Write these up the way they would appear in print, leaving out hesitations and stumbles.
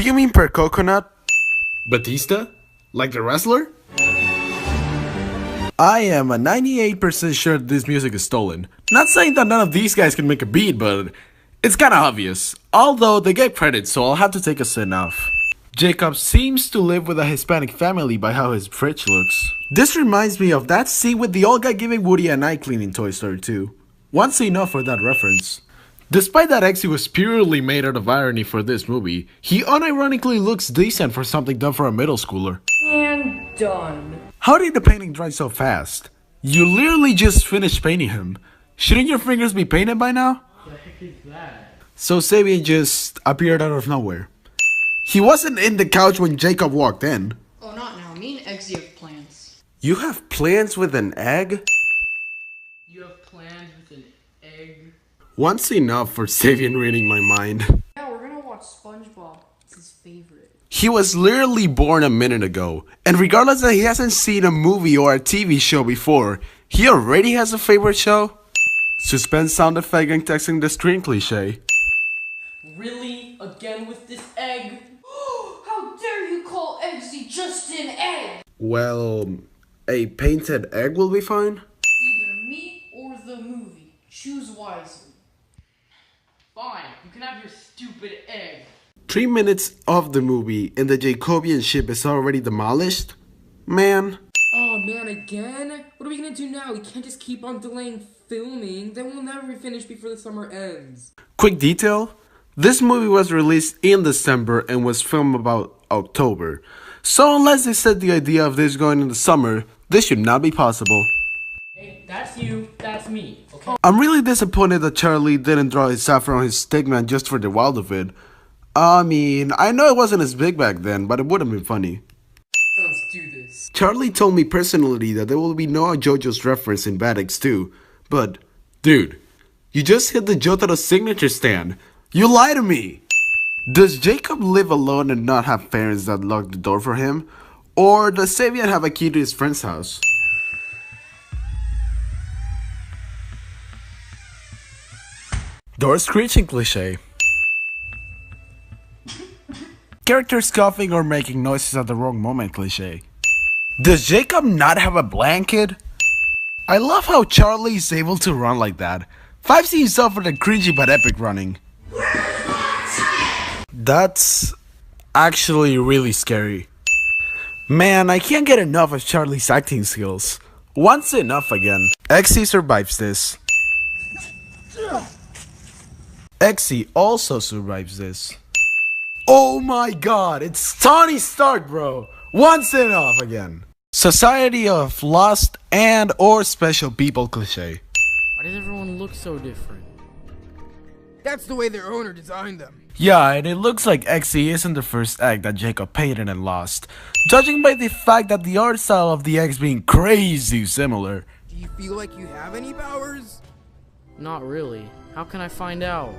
you mean per coconut? Batista? Like the wrestler? I am a 98% sure this music is stolen. Not saying that none of these guys can make a beat, but it's kinda obvious. Although they get credit, so I'll have to take a sin off. Jacob seems to live with a Hispanic family by how his fridge looks. This reminds me of that scene with the old guy giving Woody a night clean in Toy Story 2. Once enough for that reference. Despite that Eggsy was purely made out of irony for this movie, he unironically looks decent for something done for a middle schooler. And done. How did the painting dry so fast? You literally just finished painting him. Shouldn't your fingers be painted by now? What the heck is that? So Sabian just appeared out of nowhere. He wasn't in the couch when Jacob walked in. Oh, not now. Me and Eggsy have plans. You have plans with an egg? You have plans with an egg? Once enough for Sabian reading my mind. Yeah, we're gonna watch SpongeBob. It's his favorite. He was literally born a minute ago, and regardless that he hasn't seen a movie or a TV show before, he already has a favorite show? Suspense sound effect and texting the screen cliche. Really? Again with this egg? How dare you call Eggsy just an egg? Well, a painted egg will be fine? Either me or the movie. Choose wisely. Fine, you can have your stupid egg. 3 minutes of the movie and the Jacobian ship is already demolished? Man. Oh man, again? What are we gonna do now? We can't just keep on delaying filming. Then we'll never be finished before the summer ends. Quick detail. This movie was released in December and was filmed about October. So unless they set the idea of this going in the summer, this should not be possible. Hey, that's you, that's me, okay? I'm really disappointed that Charlie didn't draw his saffron on his stickman just for the wild of it. I mean, I know it wasn't as big back then, but it would have been funny. So let's do this. Charlie told me personally that there will be no JoJo's reference in Bad Eggs 2, but, dude, you just hit the Jotaro signature stand. You lie to me! Does Jacob live alone and not have parents that lock the door for him? Or does Sabian have a key to his friend's house? Door screeching cliche. Characters coughing or making noises at the wrong moment cliche. Does Jacob not have a blanket? I love how Charlie is able to run like that. 5 seems for the cringy but epic running. That's actually really scary. Man, I can't get enough of Charlie's acting skills. Once enough again. Eggsy survives this. Eggsy also survives this. Oh my god, it's Tony Stark, bro! Once enough again. Society of Lost and or Special People cliche. Why does everyone look so different? That's the way their owner designed them. Yeah, and it looks like Eggsy isn't the first egg that Jacob painted and lost, judging by the fact that the art style of the eggs being crazy similar. Do you feel like you have any powers? Not really. How can I find out?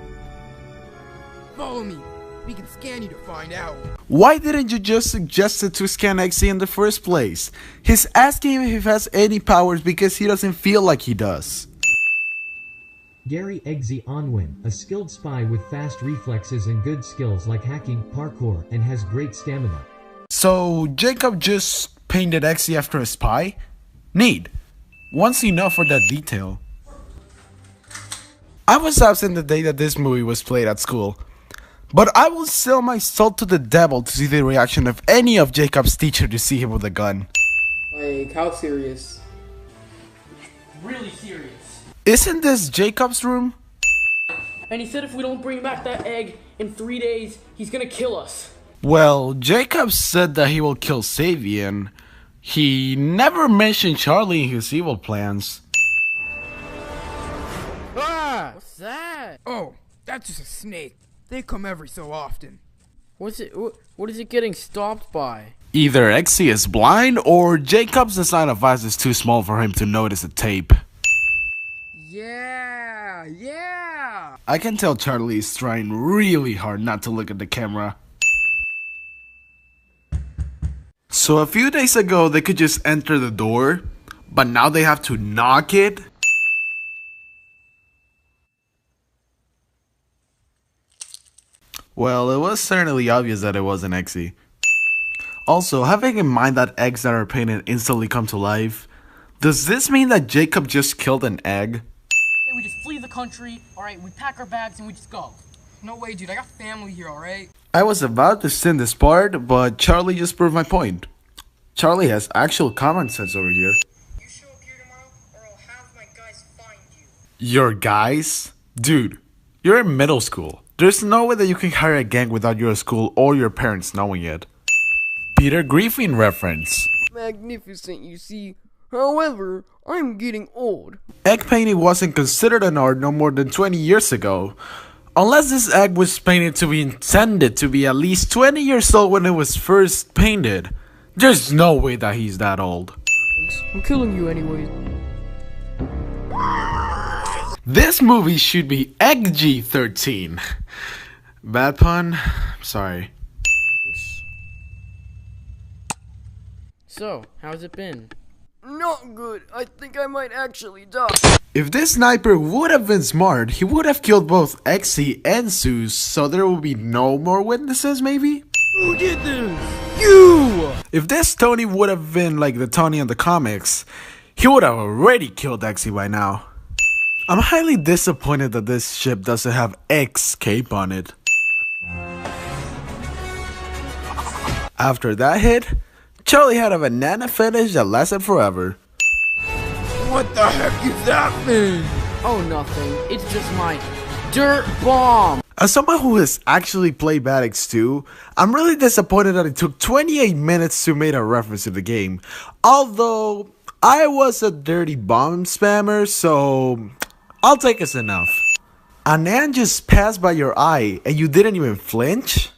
Follow me. We can scan you to find out. Why didn't you just suggest it to scan Eggsy in the first place? He's asking if he has any powers because he doesn't feel like he does. Gary Eggsy Onwin, a skilled spy with fast reflexes and good skills like hacking, parkour, and has great stamina. So, Jacob just painted Eggsy after a spy? Neat. Once enough for that detail. I was absent the day that this movie was played at school, but I will sell my soul to the devil to see the reaction of any of Jacob's teachers to see him with a gun. Like, how serious? Really serious. Isn't this Jacob's room? And he said if we don't bring back that egg in 3 days, he's gonna kill us. Well, Jacob said that he will kill Sabian. He never mentioned Charlie in his evil plans. Ah! What's that? Oh, that's just a snake. They come every so often. What's it? What is it getting stopped by? Either Eggsy is blind or Jacob's design of eyes is too small for him to notice a tape. Yeah! I can tell Charlie is trying really hard not to look at the camera. So a few days ago they could just enter the door, but now they have to knock it? Well, it was certainly obvious that it wasn't Eggsy. Also, having in mind that eggs that are painted instantly come to life, does this mean that Jacob just killed an egg? Then we just flee the country, alright, we pack our bags and we just go. No way, dude. I got family here, alright? I was about to send this part, but Charlie just proved my point. Charlie has actual common sense over here. You show up here tomorrow, or I'll have my guys find you. Your guys? Dude, you're in middle school. There's no way that you can hire a gang without your school or your parents knowing it. Peter Griffin reference. Magnificent, you see. However, I'm getting old. Egg painting wasn't considered an art no more than 20 years ago. Unless this egg was painted to be intended to be at least 20 years old when it was first painted. There's no way that he's that old. I'm killing you anyways. This movie should be Egg-G-13. Bad pun? Sorry. So, how's it been? Not good. I think I might actually die. If this sniper would have been smart, he would have killed both Eggsy and Zeus, so there would be no more witnesses, maybe? Who did this? You! If this Tony would have been like the Tony in the comics, he would have already killed Eggsy by now. I'm highly disappointed that this ship doesn't have Escape on it. After that hit, Charlie had a banana finish that lasted forever. What the heck is that mean? Oh, nothing. It's just my dirt bomb. As someone who has actually played Bad Eggs 2, I'm really disappointed that it took 28 minutes to make a reference to the game. Although, I was a dirty bomb spammer, so I'll take as enough. An ant just passed by your eye and you didn't even flinch?